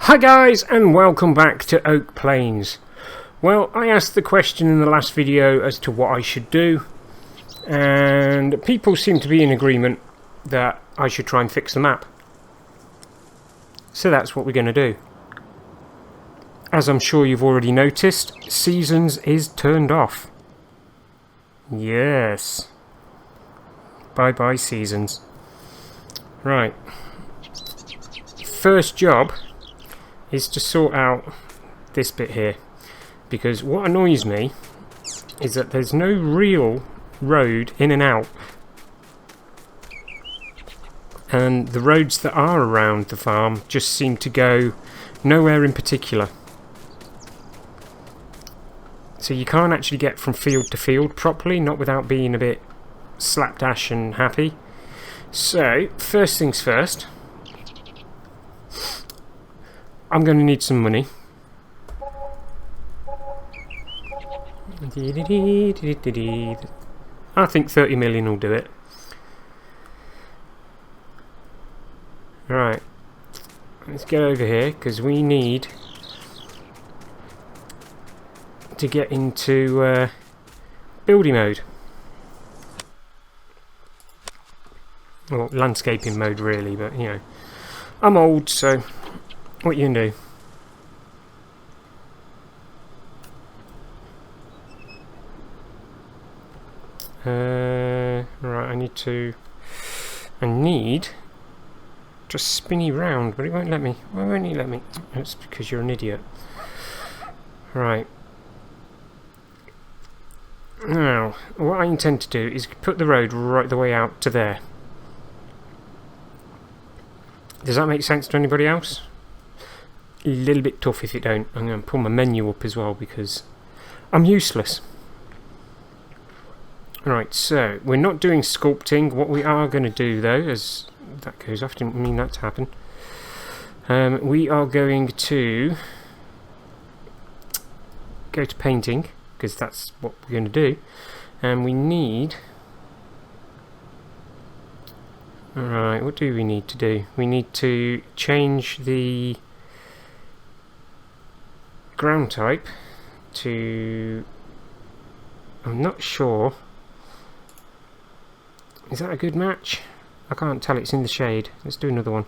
Hi guys, and welcome back to Oak Plains. Well, I asked the question in the last video as to what I should do, and people seem to be in agreement that I should try and fix the map. So that's what we're going to do. As I'm sure you've already noticed, Seasons is turned off. Yes. Bye-bye Seasons. Right. First job is to sort out this bit here, because what annoys me is that there's no real road in and out, and the roads that are around the farm just seem to go nowhere in particular, so you can't actually get from field to field properly, not without being a bit slapdash and happy. So first things first, I'm going to need some money. I think 30 million will do it. Right, let's get over here because we need to get into building mode. Well, landscaping mode really, but you know, I'm old, so what you can do. Right, I need to spinny round, but it won't let me. Why won't you let me? That's because you're an idiot. Right. Now, what I intend to do is put the road right the way out to there. Does that make sense to anybody else? A little bit tough if you don't. I'm going to pull my menu up as well because I'm useless. Right, so we're not doing sculpting. What we are going to do though, as that goes off, didn't mean that to happen. We are going to go to painting because that's what we're going to do, and we need. Alright, what do we need to do? We need to change the ground type to, I'm not sure, is that a good match? I can't tell, it's in the shade. Let's do another one.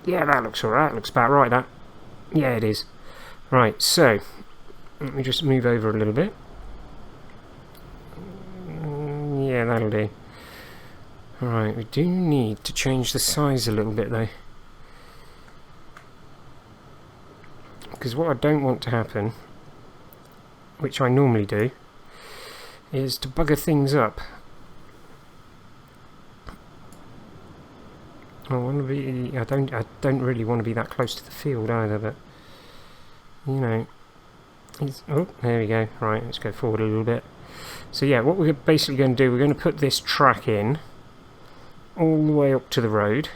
Yeah, that looks alright, looks about right that. Yeah, it is. Right, so let me just move over a little bit. Yeah, that'll do. Alright, we do need to change the size a little bit though, because what I don't want to happen, which I normally do, is to bugger things up. I don't really want to be that close to the field either, but you know, oh, there we go. Right, let's go forward a little bit. So yeah, what we're basically going to do, we're going to put this track in all the way up to the road.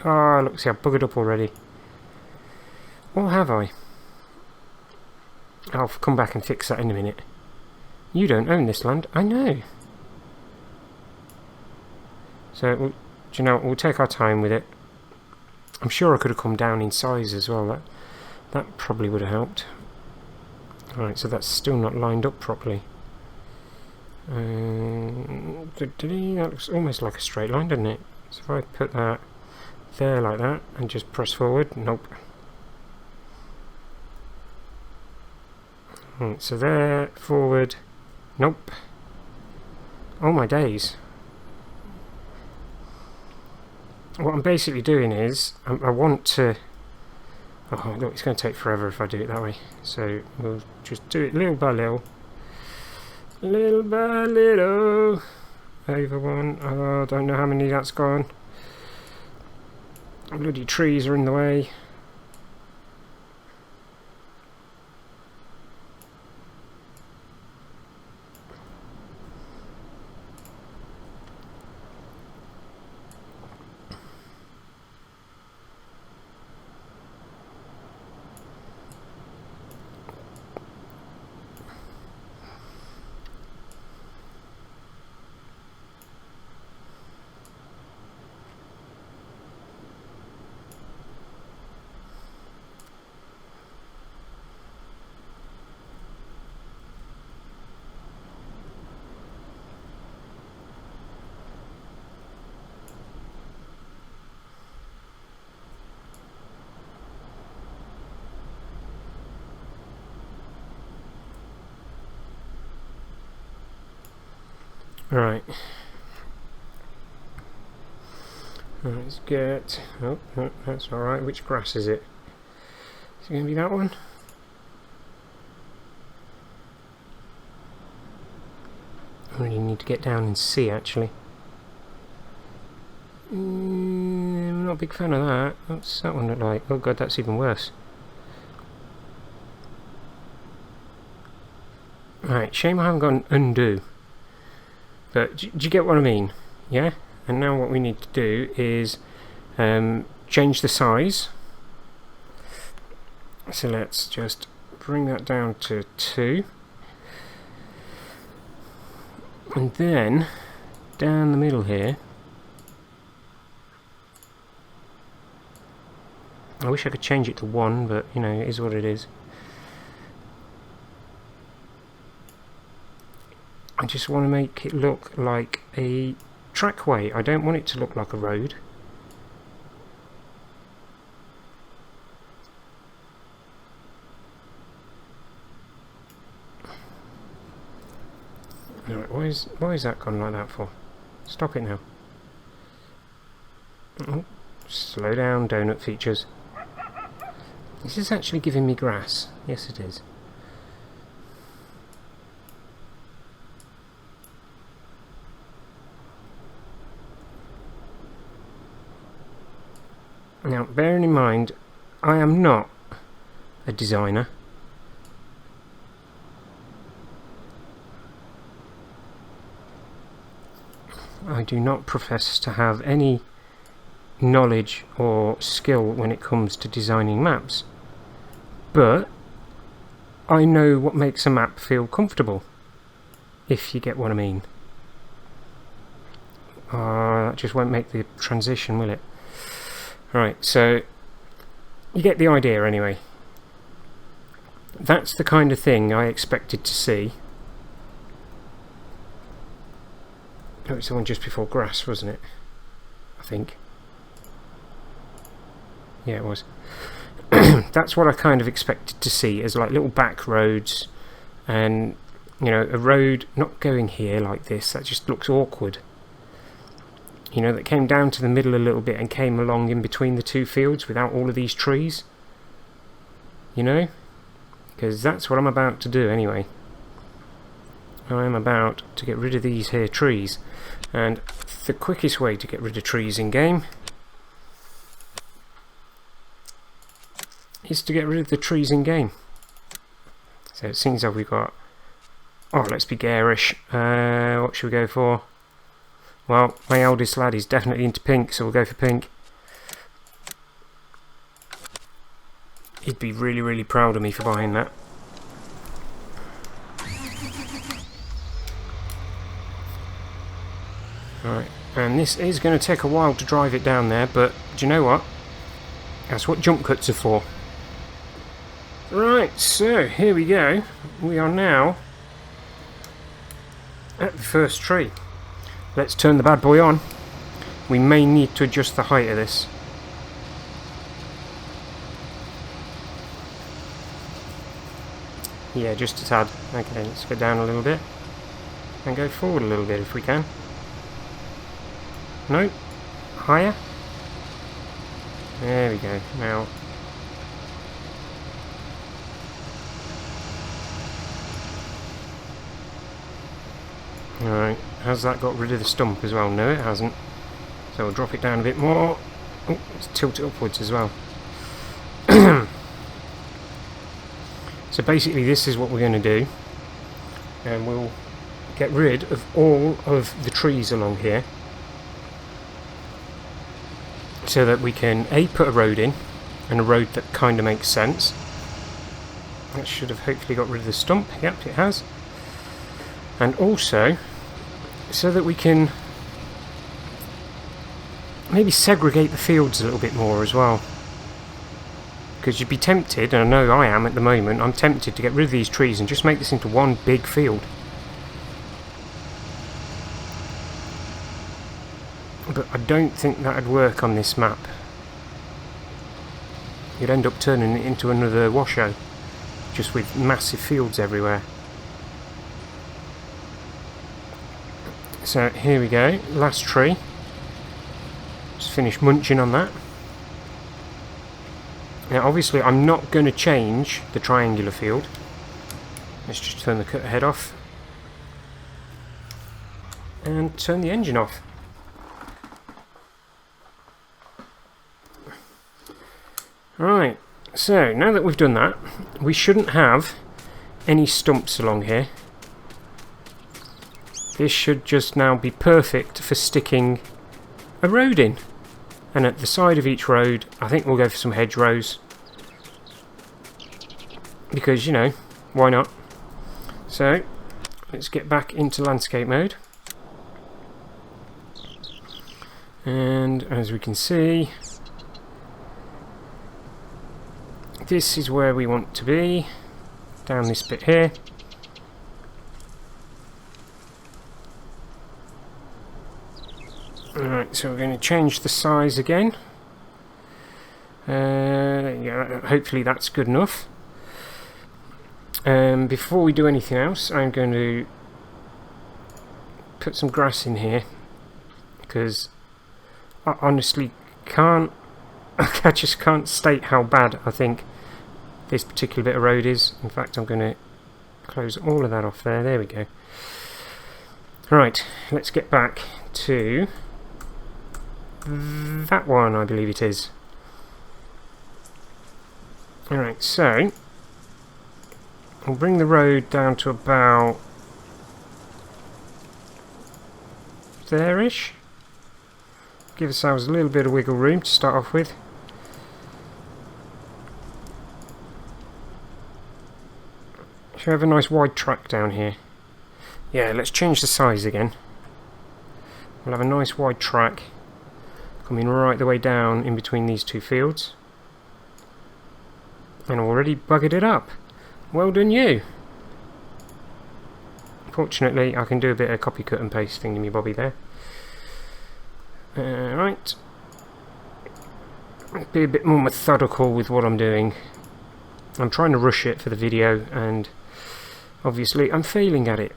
Ah, look, see, I've buggered up already. Or have I? I'll come back and fix that in a minute. You don't own this land, I know. So, do you know what, we'll take our time with it. I'm sure I could have come down in size as well. That probably would have helped. Right, so that's still not lined up properly. That looks almost like a straight line, doesn't it? So if I put that there like that and just press forward, nope. Right, so there, forward, nope. Oh my days. What I'm basically doing is, I want to... Oh, look, it's going to take forever if I do it that way. So we'll just do it little by little. Little by little. Over one. Oh, I don't know how many that's gone. Bloody trees are in the way. Right. Let's get... Oh, no, that's alright. Which grass is it? Is it going to be that one? I really need to get down and see, actually. I'm not a big fan of that. What's that one look like? Oh god, that's even worse. Right, shame I haven't got an undo. But do you get what I mean? Yeah? And now what we need to do is change the size. So let's just bring that down to 2. And then, down the middle here, I wish I could change it to 1, but you know, it is what it is. I just want to make it look like a trackway. I don't want it to look like a road. Alright, why is that gone like that for? Stop it now. Oh, slow down, donut features. This is actually giving me grass. Yes, it is. Now, bearing in mind, I am not a designer. I do not profess to have any knowledge or skill when it comes to designing maps. But I know what makes a map feel comfortable, if you get what I mean. That just won't make the transition, will it? Right, so you get the idea anyway. That's the kind of thing I expected to see. Oh, it's the one just before grass, wasn't it? I think. Yeah, it was. That's what I kind of expected to see, as like little back roads, and you know, a road not going here like this. That just looks awkward. You know, that came down to the middle a little bit and came along in between the two fields without all of these trees. You know, because that's what I'm about to do anyway. I'm about to get rid of these here trees, and the quickest way to get rid of trees in game is to get rid of the trees in game. So it seems like we've got, oh, let's be garish. What should we go for? Well, my eldest lad is definitely into pink, so we'll go for pink. He'd be really, really proud of me for buying that. Right, and this is going to take a while to drive it down there, but do you know what? That's what jump cuts are for. Right, so here we go. We are now at the first tree. Let's turn the bad boy on. We may need to adjust the height of this. Yeah, just a tad. Okay, let's go down a little bit and go forward a little bit if we can. No, higher. There we go. Now, alright, has that got rid of the stump as well? No, it hasn't. So we'll drop it down a bit more. Oh, let's tilt it upwards as well. So basically this is what we're going to do, and we'll get rid of all of the trees along here, so that we can A, put a road in, and a road that kind of makes sense. That should have hopefully got rid of the stump. Yep, it has. And also so that we can maybe segregate the fields a little bit more as well. Because you'd be tempted, and I know I am at the moment, I'm tempted to get rid of these trees and just make this into one big field. But I don't think that'd work on this map. You'd end up turning it into another washoe, just with massive fields everywhere. So here we go, last tree. Just finished munching on that. Now obviously I'm not going to change the triangular field. Let's just turn the cutter head off. And turn the engine off. Right, so now that we've done that, we shouldn't have any stumps along here. This should just now be perfect for sticking a road in. And at the side of each road, I think we'll go for some hedgerows. Because, you know, why not? So, let's get back into landscape mode. And as we can see, this is where we want to be, down this bit here. Alright, so we're going to change the size again. Yeah, hopefully that's good enough. Before we do anything else, I'm going to put some grass in here, because I honestly can't, I just can't state how bad I think this particular bit of road is. In fact, I'm going to close all of that off there. There we go. Right, let's get back to that one, I believe it is. Alright, so we'll bring the road down to about there-ish. Give ourselves a little bit of wiggle room to start off with. Should have a nice wide track down here. Yeah, let's change the size again. We'll have a nice wide track coming right the way down in between these two fields. And already buggered it up. Well done you. Fortunately, I can do a bit of copy cut and paste thingy bobby there. Right. Be a bit more methodical with what I'm doing. I'm trying to rush it for the video, and obviously I'm failing at it.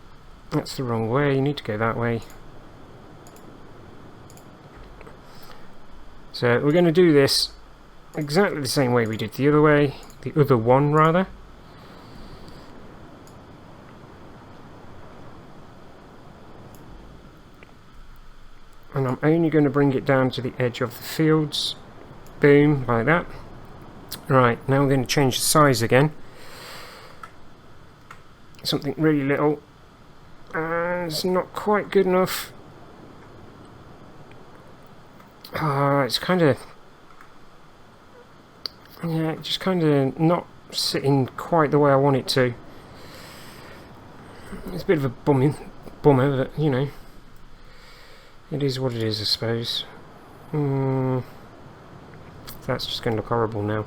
That's the wrong way, you need to go that way. So we're going to do this exactly the same way we did the other way, the other one rather. And I'm only going to bring it down to the edge of the fields. Boom, like that. Right, now we're going to change the size again. Something really little. It's not quite good enough. It's kind of... yeah, just kind of not sitting quite the way I want it to. It's a bit of a bummer, but, you know. It is what it is, I suppose. That's just going to look horrible now.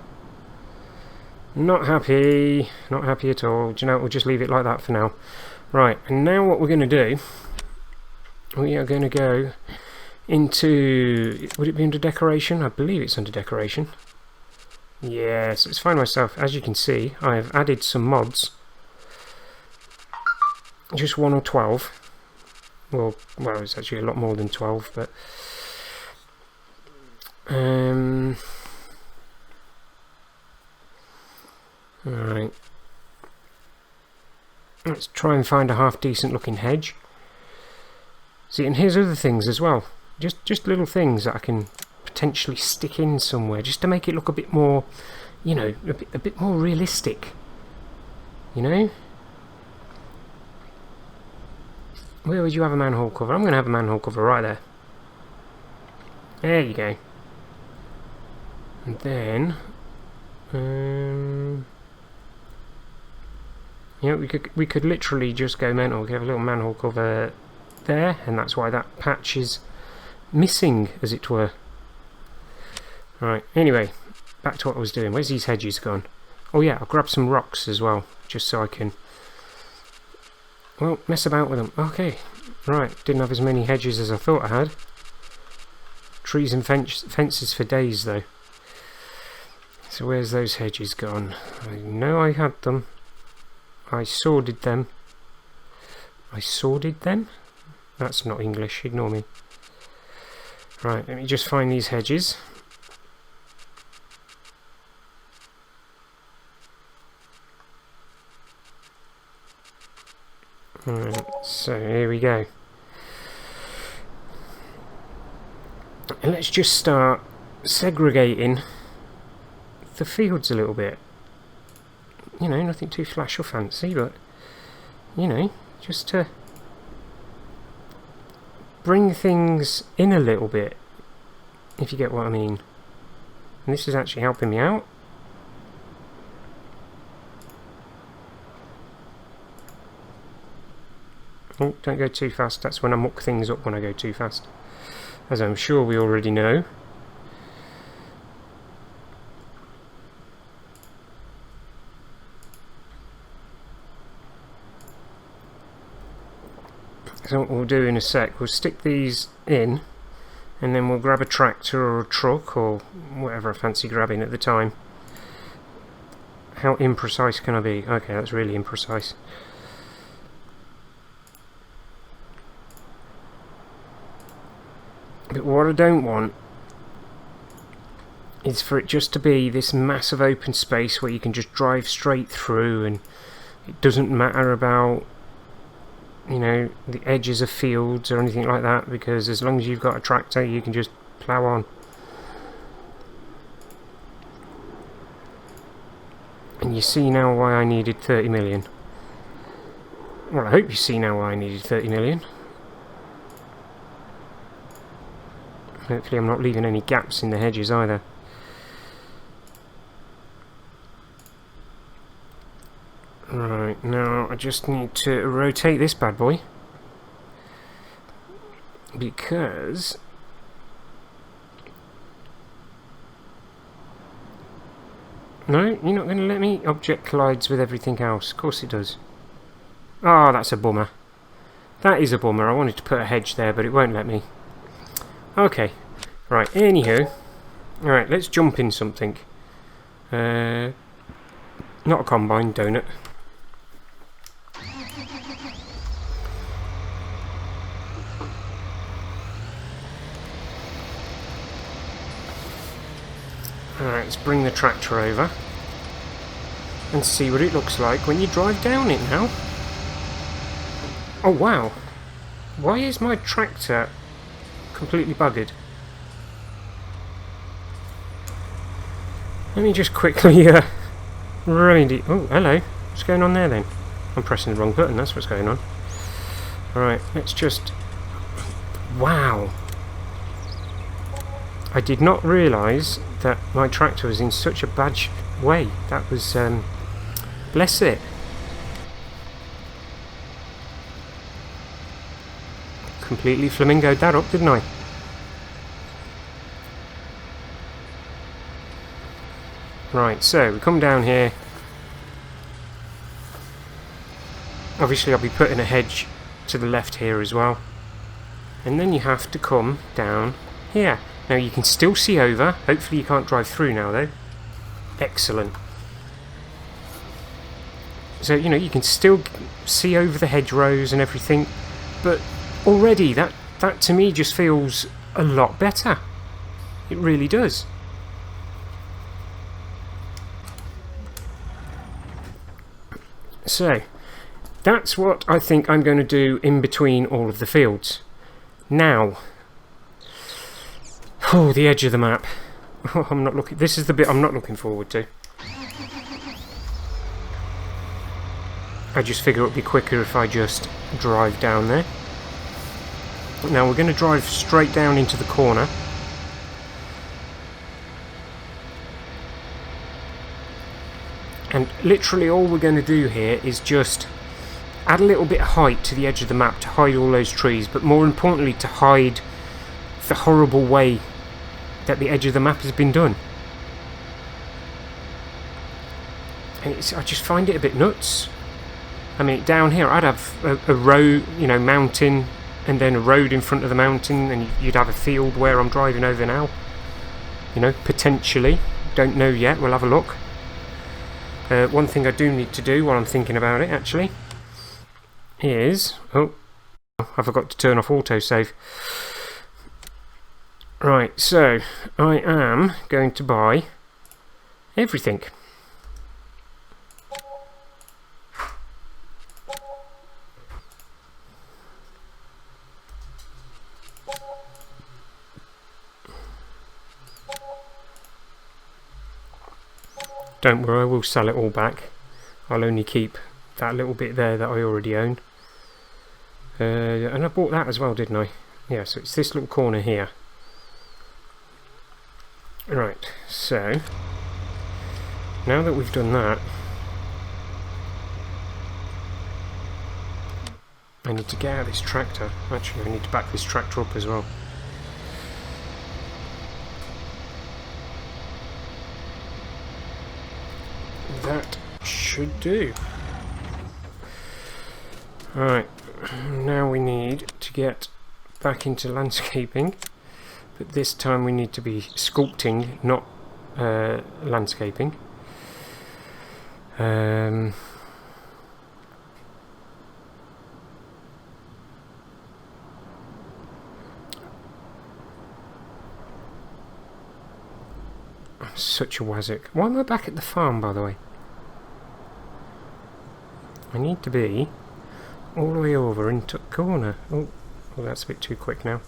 Not happy at all. Do you know what, we'll just leave it like that for now. Right, and now what we're going to do, we are going to go into, would it be under decoration? I believe it's under decoration. Yes, let's find myself. As you can see, I have added some mods. Just 1 or 12. Well, it's actually a lot more than 12, but alright. Let's try and find a half decent looking hedge. See, and here's other things as well. Just little things that I can potentially stick in somewhere, just to make it look a bit more, you know, a bit more realistic. You know? Where would you have a manhole cover? I'm going to have a manhole cover right there. There you go. And then, yeah, we could literally just go mental. We could have a little manhole cover there, and that's why that patch is missing, as it were. Right. Anyway, back to what I was doing. Where's these hedges gone? Oh yeah, I'll grab some rocks as well, just so I can, well, mess about with them. Okay, right, didn't have as many hedges as I thought I had. Trees and fences for days though. So where's those hedges gone? I know I had them. I sworded them. I sworded them? that's not English, ignore me. Right, let me just find these hedges. Right, so here we go. And let's just start segregating the fields a little bit. You know, nothing too flash or fancy, but, you know, just to bring things in a little bit, if you get what I mean. And this is actually helping me out. Oh, don't go too fast. That's when I muck things up when I go too fast, as I'm sure we already know. So what we'll do in a sec, we'll stick these in, and then we'll grab a tractor or a truck or whatever I fancy grabbing at the time. How imprecise can I be? Okay, that's really imprecise. But what I don't want is for it just to be this massive open space where you can just drive straight through, and it doesn't matter about, you know, the edges of fields or anything like that, because as long as you've got a tractor you can just plough on. And you see now why I needed 30 million. Well, I hope you see now why I needed 30 million. Hopefully I'm not leaving any gaps in the hedges either. Right, now I just need to rotate this bad boy, because no, you're not going to let me. Object collides with everything else. Of course it does. Ah, that's a bummer. That is a bummer. I wanted to put a hedge there, but it won't let me. Okay, right, anywho, alright, let's jump in something. Not a combine, donut. Alright, let's bring the tractor over and see what it looks like when you drive down it now. Oh wow, why is my tractor completely buggered? Let me just quickly really oh, hello. What's going on there then? I'm pressing the wrong button, that's what's going on. Alright, let's just... Wow! I did not realise that my tractor was in such a bad way. That was... bless it. Completely flamingoed that up, didn't I? Right, so we come down here. Obviously I'll be putting a hedge to the left here as well. And then you have to come down here. Now you can still see over. Hopefully you can't drive through now though. Excellent. So, you know, you can still see over the hedgerows and everything, but already that to me just feels a lot better. It really does. So that's what I think I'm going to do in between all of the fields. Now, oh, the edge of the map. Oh, I'm not looking. This is the bit I'm not looking forward to. I just figure it would be quicker if I just drive down there. Now we're going to drive straight down into the corner. And literally all we're going to do here is just add a little bit of height to the edge of the map to hide all those trees, but more importantly to hide the horrible way that the edge of the map has been done. And I just find it a bit nuts. I mean, down here I'd have a road, you know, mountain, and then a road in front of the mountain, and you'd have a field where I'm driving over now. You know, potentially. Don't know yet, we'll have a look. One thing I do need to do while I'm thinking about it, actually, is... Oh, I forgot to turn off autosave. Right, so I am going to buy everything. Don't worry, I will sell it all back. I'll only keep that little bit there that I already own. And I bought that as well, didn't I? Yeah, so it's this little corner here. Right, so now that we've done that, I need to get out this tractor. Actually, I need to back this tractor up as well. That should do. Alright, now we need to get back into landscaping, but this time we need to be sculpting, not landscaping. I'm such a wazzock. Why am I back at the farm, by the way? I need to be all the way over into the corner. Oh, well, that's a bit too quick now.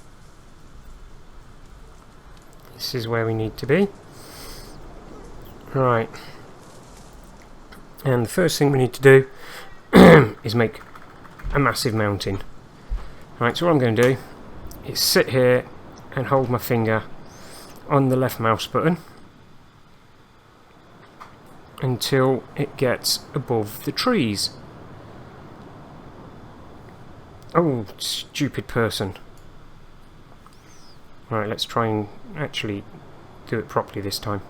This is where we need to be. Right. And the first thing we need to do is make a massive mountain. Right, so what I'm going to do is sit here and hold my finger on the left mouse button until it gets above the trees. Oh, stupid person. Right, let's try and actually do it properly this time.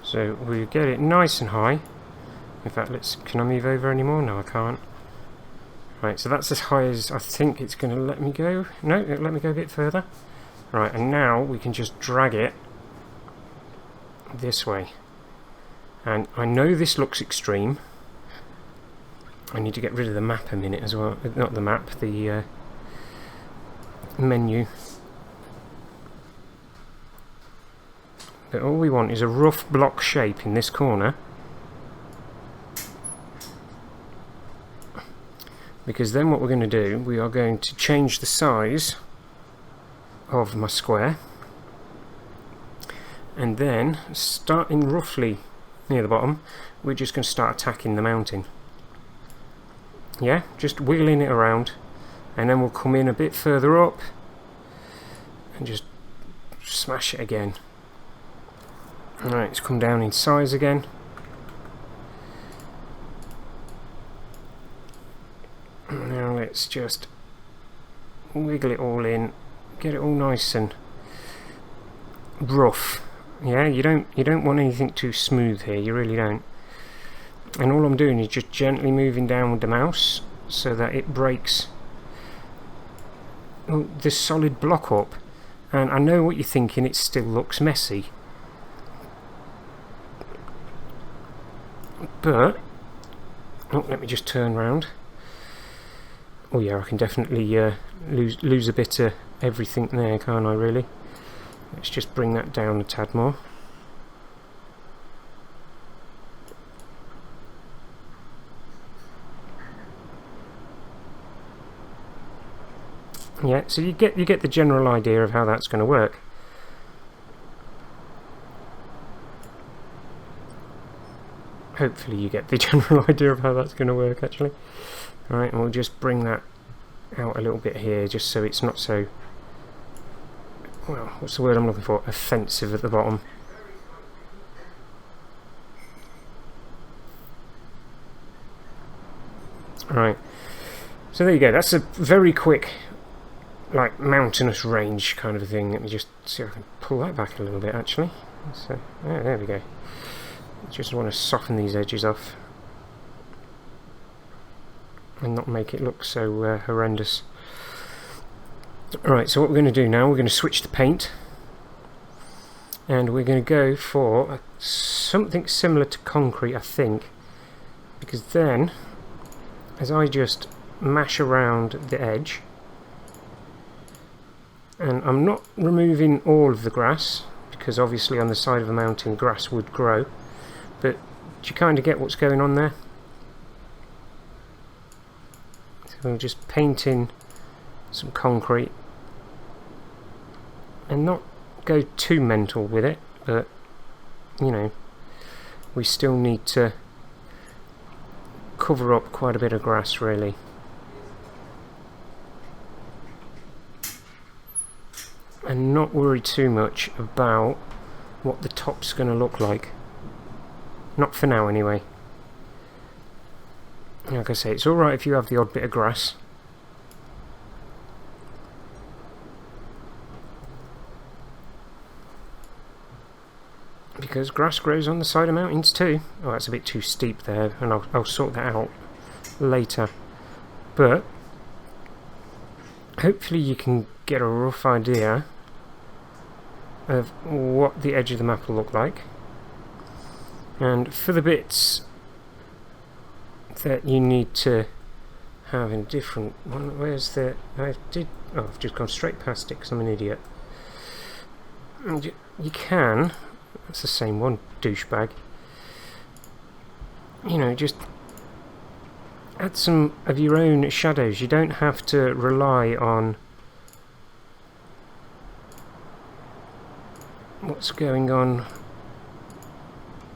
So we get it nice and high. In fact, can I move over anymore? No, I can't. Right, so that's as high as I think it's going to let me go. No, it'll let me go a bit further. Right, and now we can just drag it this way. And I know this looks extreme. I need to get rid of the map a minute as well. Not the map, the menu. But all we want is a rough block shape in this corner. Because then what we're going to do, we are going to change the size of my square. And then, starting roughly near the bottom, we're just going to start attacking the mountain. Yeah, just wiggling it around. And then we'll come in a bit further up and just smash it again. Alright, it's come down in size again. Now let's just wiggle it all in, get it all nice and rough. Yeah, you don't want anything too smooth here, you really don't. And all I'm doing is just gently moving down with the mouse so that it breaks this solid block up. And I know what you're thinking, it still looks messy. But, oh, let me just turn round. Oh yeah, I can definitely lose a bit of everything there, can't I, really? Let's just bring that down a tad more. Yeah, so you get the general idea of how that's going to work. Hopefully you get the general idea of how that's going to work, actually. Alright, and we'll just bring that out a little bit here, just so it's not so, well, what's the word I'm looking for? Offensive at the bottom. Alright, so there you go, that's a very quick, like, mountainous range kind of a thing. Let me just see if I can pull that back a little bit, actually. So, yeah, there we go. Just want to soften these edges off. and not make it look so horrendous. Right, so what we're going to do now, we're going to switch to paint, and we're going to go for something similar to concrete, I think, because then as I just mash around the edge, and I'm not removing all of the grass because obviously on the side of a mountain grass would grow, but do you kind of get what's going on there? So I'm just painting some concrete and not go too mental with it, but you know, we still need to cover up quite a bit of grass really. And not worry too much about what the top's going to look like. Not for now anyway. Like I say, it's alright if you have the odd bit of grass. Because grass grows on the side of mountains too. Oh, that's a bit too steep there, and I'll sort that out later. But hopefully you can get a rough idea of what the edge of the map will look like. And for the bits that you need to have in different one, where's the... I've just gone straight past it because I'm an idiot. And you can... That's the same one, douchebag. You know, just add some of your own shadows. You don't have to rely on what's going on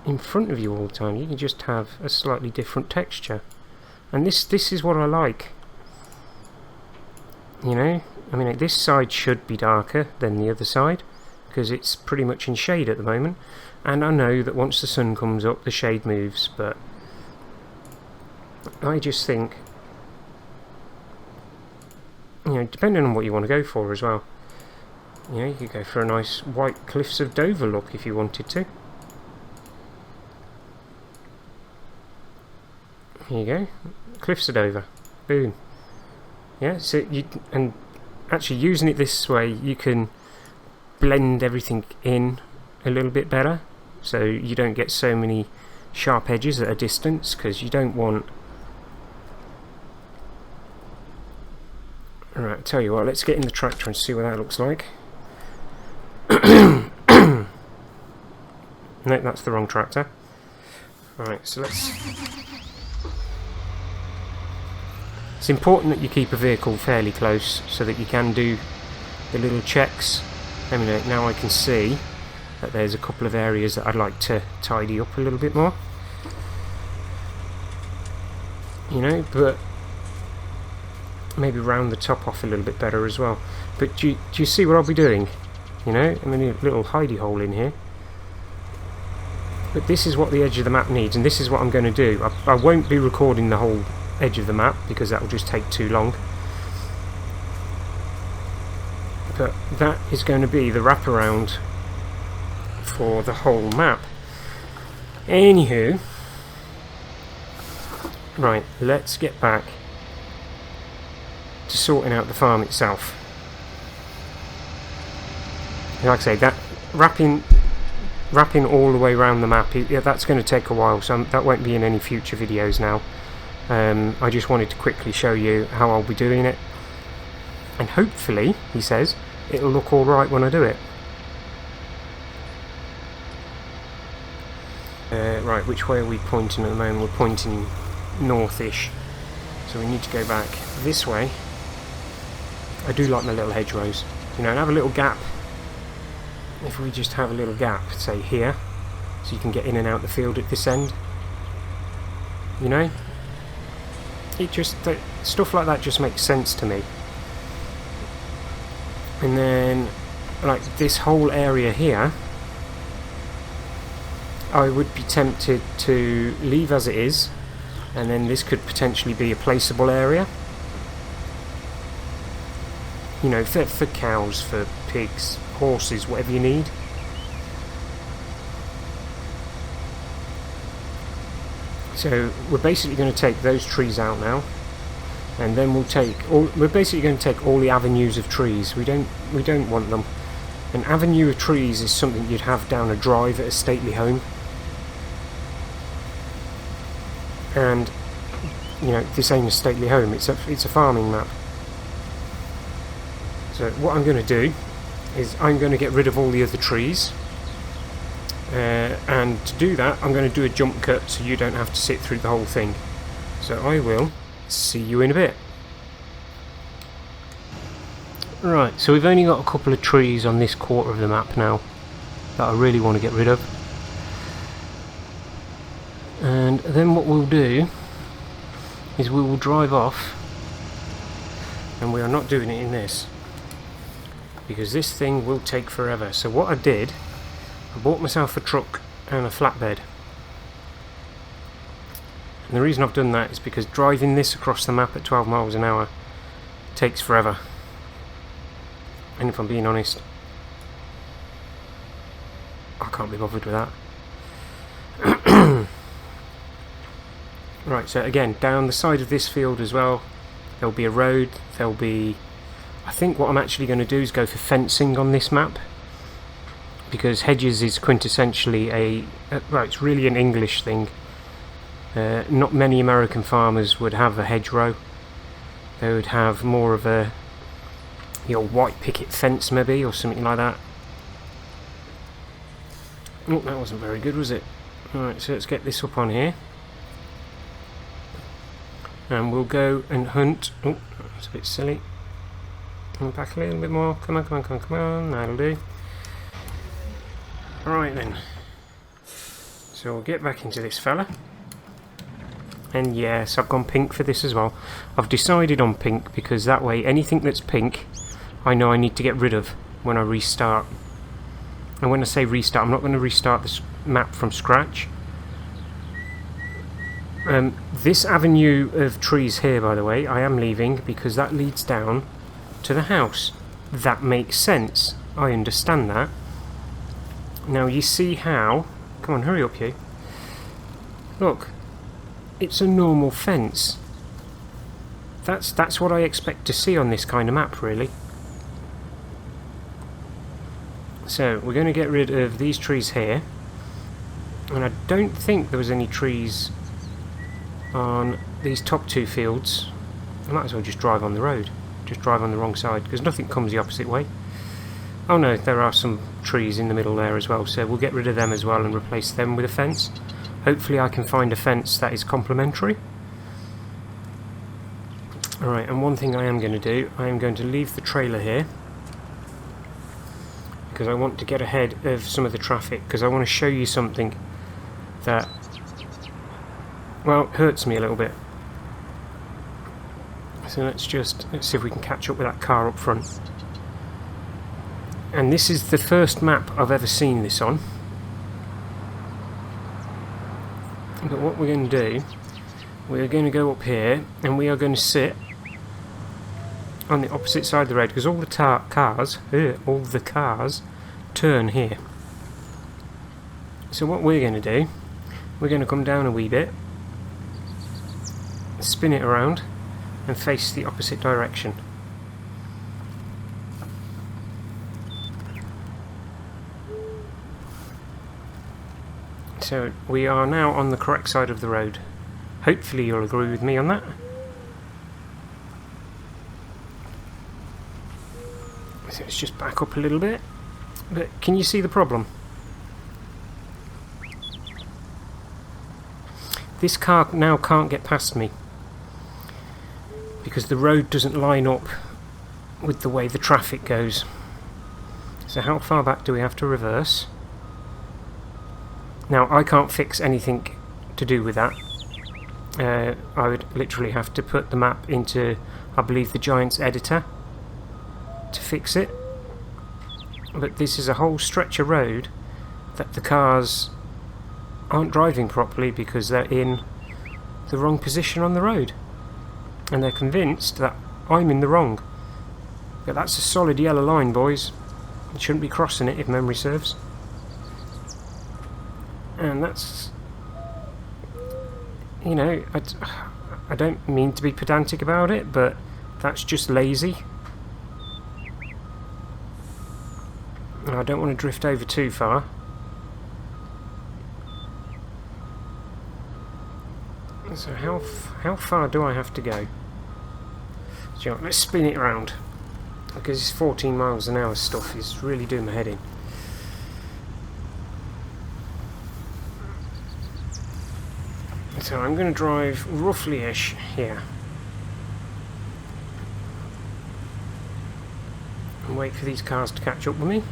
in front of you all the time. You can just have a slightly different texture, and this is what I like. You know, I mean, this side should be darker than the other side because it's pretty much in shade at the moment, and I know that once the sun comes up the shade moves, but I just think, you know, depending on what you want to go for as well. You know, you could go for a nice white Cliffs of Dover look if you wanted to. Here you go, Cliffs of Dover, boom. Yeah, so and actually using it this way, you can blend everything in a little bit better, so you don't get so many sharp edges at a distance, because you don't want... Alright, I'll tell you what, let's get in the tractor and see what that looks like. No, that's the wrong tractor. Alright, so let's... It's important that you keep a vehicle fairly close so that you can do the little checks. I mean, now I can see that there's a couple of areas that I'd like to tidy up a little bit more. You know, but maybe round the top off a little bit better as well. But do you see what I'll be doing? You know, I mean, a little hidey hole in here. But this is what the edge of the map needs, and this is what I'm going to do. I won't be recording the whole edge of the map because that will just take too long. But that is going to be the wraparound for the whole map. Anywho, right, let's get back to sorting out the farm itself. Like I say, that wrapping all the way around the map, yeah, that's going to take a while, so that won't be in any future videos now. I just wanted to quickly show you how I'll be doing it, and hopefully, he says, it'll look alright when I do it. Right, which way are we pointing at the moment? We're pointing northish, so we need to go back this way. I do like my little hedgerows, you know, and have a little gap. If we just have a little gap, say here, so you can get in and out the field at this end, you know, it just, stuff like that just makes sense to me. And then, like this whole area here, I would be tempted to leave as it is, and then this could potentially be a placeable area. You know, for cows, for pigs, horses, whatever you need. So we're basically going to take those trees out now, and then we're basically going to take all the avenues of trees. We don't want them. An avenue of trees is something you'd have down a drive at a stately home. And you know, this ain't a stately home, it's a farming map. So what I'm going to do is I'm going to get rid of all the other trees, and to do that I'm going to do a jump cut so you don't have to sit through the whole thing. So I will see you in a bit. Right, so we've only got a couple of trees on this quarter of the map now that I really want to get rid of. And then what we'll do is we will drive off, and we are not doing it in this because this thing will take forever. So what I did, I bought myself a truck and a flatbed, and the reason I've done that is because driving this across the map at 12 miles an hour takes forever, and if I'm being honest, I can't be bothered with that. Right, so again, down the side of this field as well, there'll be a road, there'll be... I think what I'm actually going to do is go for fencing on this map, because hedges is quintessentially well, it's really an English thing. Not many American farmers would have a hedgerow. They would have more of a white picket fence maybe, or something like that. Oh, that wasn't very good, was it? Alright, so let's get this up on here. And we'll go and hunt. Oh, that's a bit silly. And back a little bit more. Come on, come on, come on, come on. That'll do. Alright then. So we'll get back into this fella. And yes, I've gone pink for this as well. I've decided on pink because that way anything that's pink I know I need to get rid of when I restart. And when I say restart, I'm not going to restart this map from scratch. This avenue of trees here, by the way, I am leaving because that leads down to the house. That makes sense. I understand that. Now you see how... Come on, hurry up you. Look, it's a normal fence. That's what I expect to see on this kind of map, really. So we're going to get rid of these trees here, and I don't think there was any trees on these top two fields. I might as well just drive on the road, just drive on the wrong side, because nothing comes the opposite way. Oh no, there are some trees in the middle there as well, so we'll get rid of them as well and replace them with a fence. Hopefully I can find a fence that is complementary. Alright, and one thing I am going to do, I am going to leave the trailer here, because I want to get ahead of some of the traffic, because I want to show you something that, well, hurts me a little bit. So let's see if we can catch up with that car up front. And this is the first map I've ever seen this on. But what we're going to do, we're going to go up here and we are going to sit on the opposite side of the road, because all the cars turn here. So what we're going to do, we're going to come down a wee bit, spin it around and face the opposite direction. So we are now on the correct side of the road. Hopefully you'll agree with me on that. So let's just back up a little bit. But can you see the problem? This car now can't get past me because the road doesn't line up with the way the traffic goes. So how far back do we have to reverse? Now I can't fix anything to do with that. I would literally have to put the map into, I believe, the Giants editor to fix it. But this is a whole stretch of road that the cars aren't driving properly because they're in the wrong position on the road, and they're convinced that I'm in the wrong. But that's a solid yellow line, boys. You shouldn't be crossing it if memory serves. And that's, you know, I don't mean to be pedantic about it, but that's just lazy. And I don't want to drift over too far. So how far do I have to go? So, you know, let's spin it around, because this 14 miles an hour stuff is really doing my head in. So I'm going to drive roughly-ish here. And wait for these cars to catch up with me.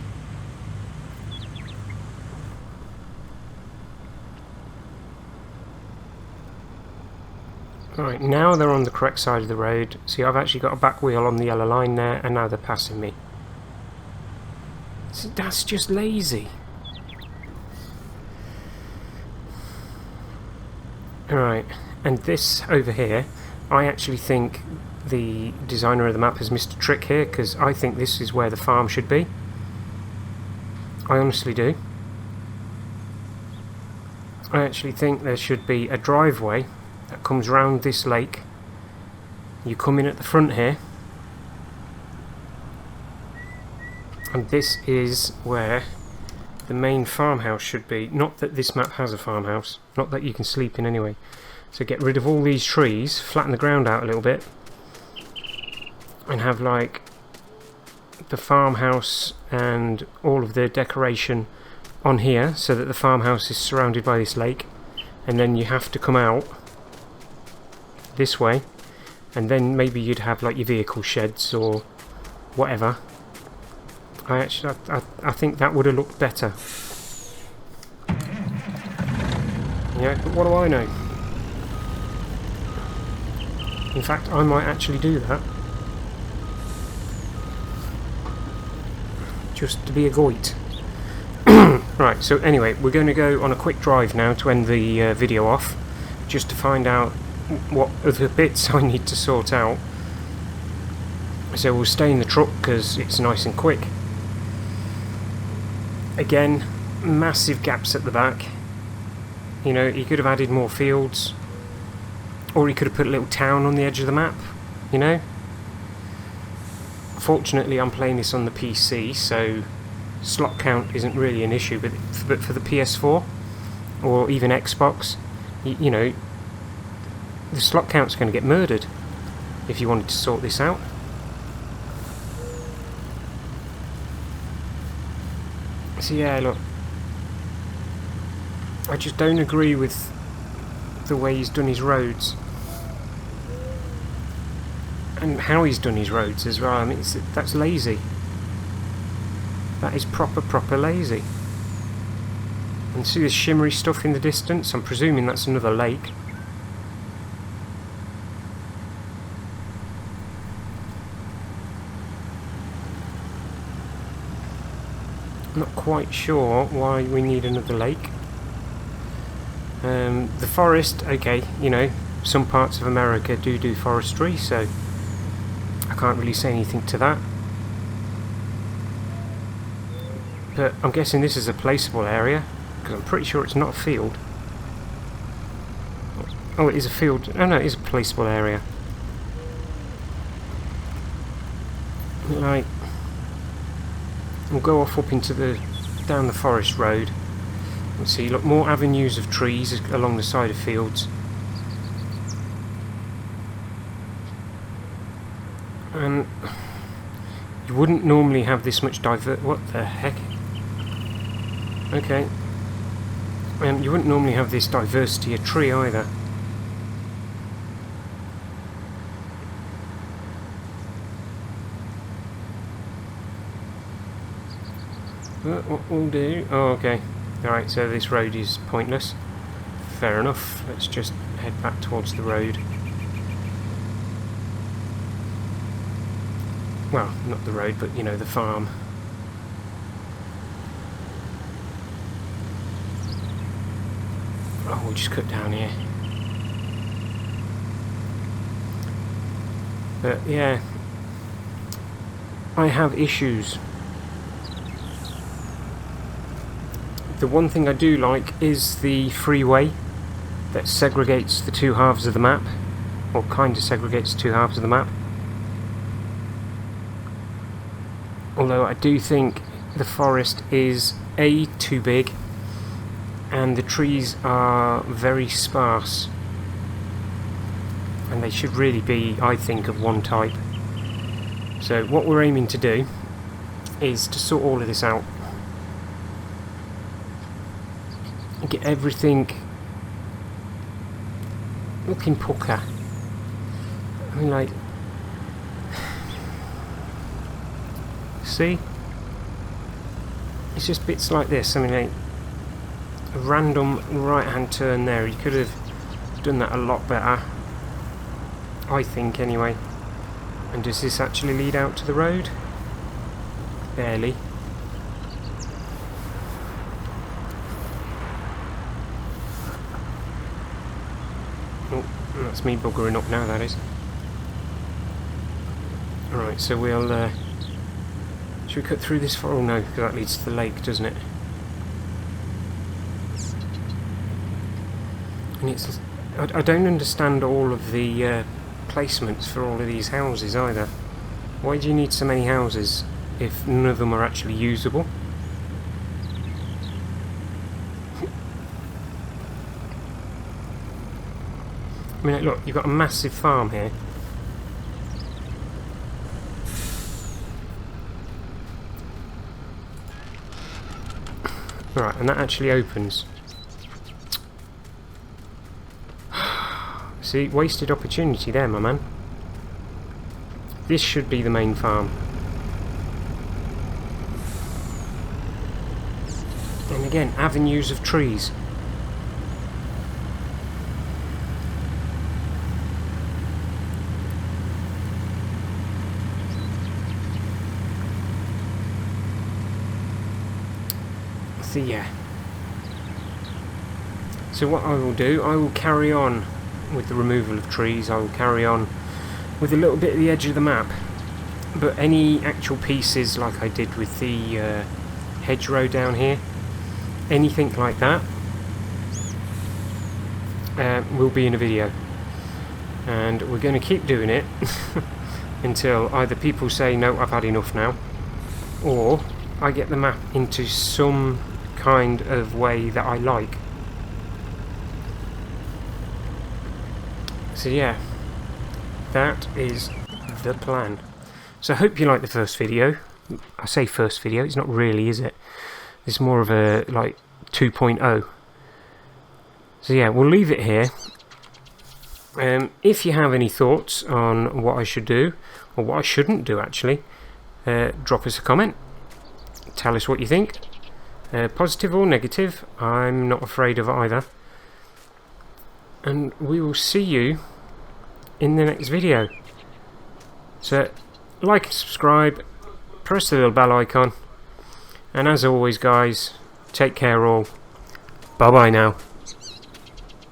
Right, now they're on the correct side of the road. See, I've actually got a back wheel on the yellow line there, and now they're passing me. See, that's just lazy. Alright, and this over here, I actually think the designer of the map has missed a trick here, because I think this is where the farm should be. I honestly do. I actually think there should be a driveway that comes round this lake. You come in at the front here, and this is where the main farmhouse should be. Not that this map has a farmhouse, not that you can sleep in anyway. So get rid of all these trees, flatten the ground out a little bit, and have like the farmhouse and all of the decoration on here, so that the farmhouse is surrounded by this lake, and then you have to come out this way, and then maybe you'd have like your vehicle sheds or whatever. I think that would have looked better. Yeah, but what do I know? In fact, I might actually do that. Just to be a goit. Right, so anyway, we're going to go on a quick drive now to end the video off, just to find out what other bits I need to sort out. So we'll stay in the truck because it's nice and quick. Again, massive gaps at the back. You know, he could have added more fields, or he could have put a little town on the edge of the map, you know. Fortunately, I'm playing this on the PC, so slot count isn't really an issue, but for the PS4 or even Xbox, you know, the slot count's going to get murdered if you wanted to sort this out. So yeah, look, I just don't agree with the way he's done his roads and how he's done his roads as well. I mean, that's lazy. That is proper lazy. And see this shimmery stuff in the distance? I'm presuming that's another lake. I'm not quite sure why we need another lake. The forest, okay, you know, some parts of America do forestry, so I can't really say anything to that. But I'm guessing this is a placeable area, because I'm pretty sure it's not a field. Oh, it is a field. Oh no, it is a placeable area. Right. We'll go off up into down the forest road. Let's see, look, more avenues of trees along the side of fields. And you wouldn't normally have this much what the heck? Okay. And you wouldn't normally have this diversity of tree either. What we'll do... Oh, okay. Alright, so this road is pointless. Fair enough. Let's just head back towards the road. Well, not the road, but, you know, the farm. Oh, we'll just cut down here. But, yeah. I have issues. The one thing I do like is the freeway that segregates the two halves of the map. or kind of segregates two halves of the map. Although I do think the forest is A, too big, and the trees are very sparse, and they should really be, I think, of one type. So what we're aiming to do is to sort all of this out and get everything looking pucker. I mean, like, see? It's just bits like this. I mean, like, a random right hand turn there. You could have done that a lot better, I think, anyway. And does this actually lead out to the road? Barely. Oh, that's me buggering up now, that is. Alright, so we'll... should we cut through this for... Oh no, because that leads to the lake, doesn't it? And it's... I don't understand all of the placements for all of these houses either. Why do you need so many houses if none of them are actually usable? I mean, look, you've got a massive farm here. Right, and that actually opens. See, wasted opportunity there, my man. This should be the main farm. And again, avenues of trees. So yeah. So what I will do, I will carry on with the removal of trees. I will carry on with a little bit of the edge of the map, but any actual pieces like I did with the hedgerow down here, anything like that, will be in a video, and we're going to keep doing it until either people say no, I've had enough now, or I get the map into some kind of way that I like. So yeah, that is the plan. So I hope you liked the first video. I say first video, it's not really, is it? It's more of a like 2.0. So yeah, we'll leave it here. If you have any thoughts on what I should do, or what I shouldn't do actually, drop us a comment. Tell us what you think. Positive or negative, I'm not afraid of either. And we will see you in the next video. So like and subscribe, press the little bell icon, and as always guys, take care all. Bye bye now.